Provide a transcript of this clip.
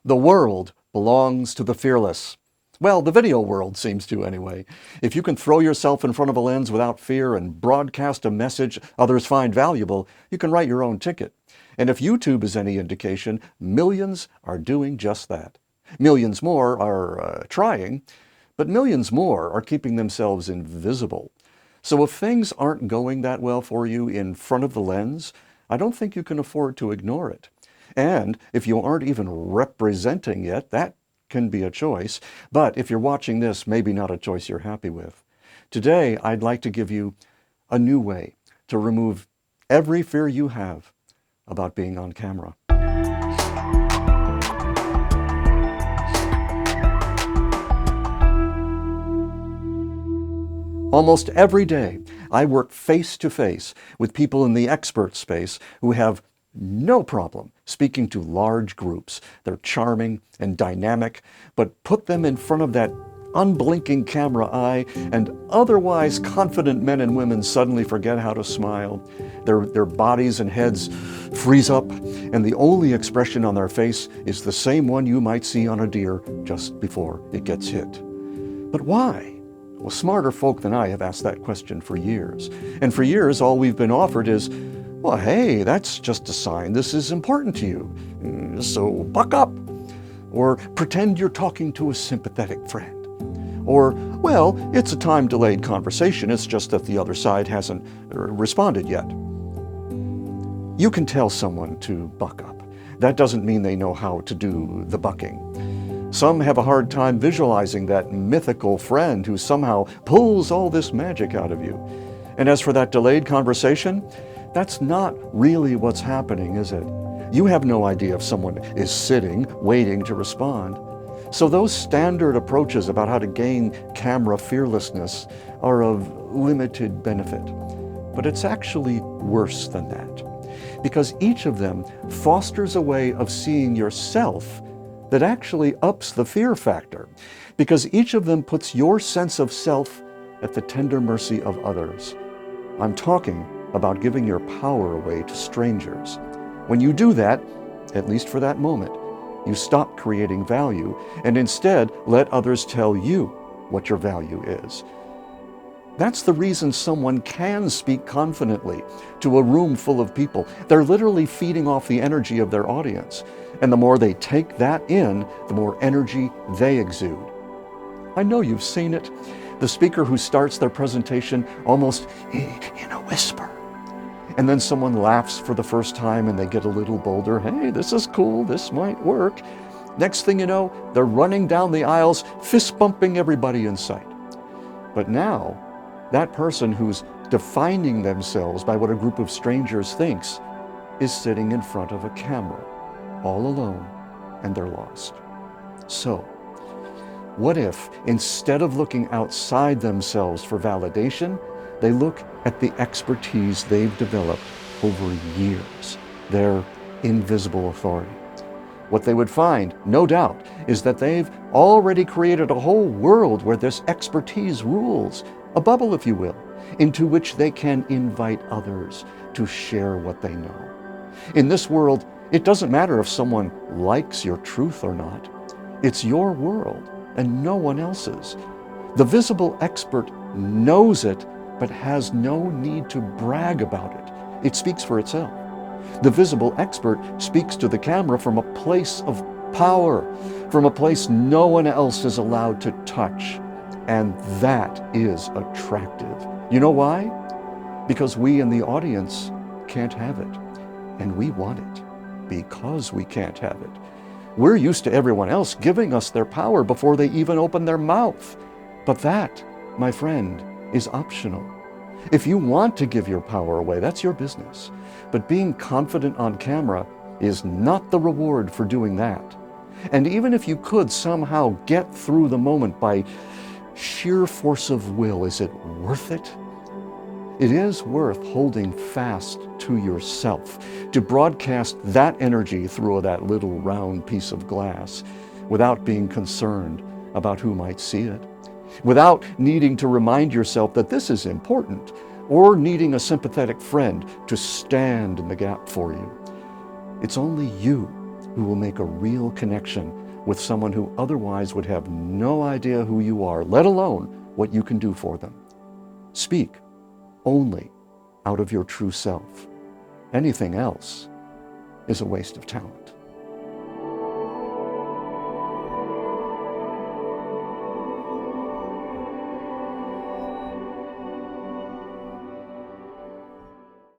The world belongs to the fearless. Well, the video world seems to anyway. If you can throw yourself in front of a lens without fear and broadcast a message others find valuable, you can write your own ticket. And if YouTube is any indication, millions are doing just that. Millions more are trying, but millions more are keeping themselves invisible. So if things aren't going that well for you in front of the lens, I don't think you can afford to ignore it. And if you aren't even representing yet, that can be a choice. But if you're watching this, maybe not a choice you're happy with. Today, I'd like to give you a new way to remove every fear you have about being on camera. Almost every day, I work face-to-face with people in the expert space who have no problem speaking to large groups. They're charming and dynamic, but put them in front of that unblinking camera eye, and otherwise confident men and women suddenly forget how to smile. Their bodies and heads freeze up, and the only expression on their face is the same one you might see on a deer just before it gets hit. But why? Well, smarter folk than I have asked that question for years. And for years, all we've been offered is, well, hey, that's just a sign this is important to you, so buck up. Or pretend you're talking to a sympathetic friend. Or, well, it's a time-delayed conversation, it's just that the other side hasn't responded yet. You can tell someone to buck up. That doesn't mean they know how to do the bucking. Some have a hard time visualizing that mythical friend who somehow pulls all this magic out of you. And as for that delayed conversation, that's not really what's happening, is it? You have no idea if someone is sitting, waiting to respond. So those standard approaches about how to gain camera fearlessness are of limited benefit. But it's actually worse than that, because each of them fosters a way of seeing yourself that actually ups the fear factor, because each of them puts your sense of self at the tender mercy of others. I'm talking about giving your power away to strangers. When you do that, at least for that moment, you stop creating value and instead let others tell you what your value is. That's the reason someone can speak confidently to a room full of people. They're literally feeding off the energy of their audience. And the more they take that in, the more energy they exude. I know you've seen it. The speaker who starts their presentation almost in a whisper. And then someone laughs for the first time and they get a little bolder. Hey, this is cool, this might work. Next thing you know, they're running down the aisles, fist bumping everybody in sight. But now, that person who's defining themselves by what a group of strangers thinks is sitting in front of a camera, all alone, and they're lost. So, what if, instead of looking outside themselves for validation, they look at the expertise they've developed over years, their invisible authority? What they would find, no doubt, is that they've already created a whole world where this expertise rules, a bubble, if you will, into which they can invite others to share what they know. In this world, it doesn't matter if someone likes your truth or not. It's your world and no one else's. The visible expert knows it, but has no need to brag about it. It speaks for itself. The visible expert speaks to the camera from a place of power, from a place no one else is allowed to touch. And that is attractive. You know why? Because we in the audience can't have it. And we want it because we can't have it. We're used to everyone else giving us their power before they even open their mouth. But that, my friend, is optional. If you want to give your power away, that's your business. But being confident on camera is not the reward for doing that. And even if you could somehow get through the moment by sheer force of will, is it worth it? It is worth holding fast to yourself, to broadcast that energy through that little round piece of glass without being concerned about who might see it, without needing to remind yourself that this is important, or needing a sympathetic friend to stand in the gap for you. It's only you who will make a real connection with someone who otherwise would have no idea who you are, let alone what you can do for them. Speak only out of your true self. Anything else is a waste of talent.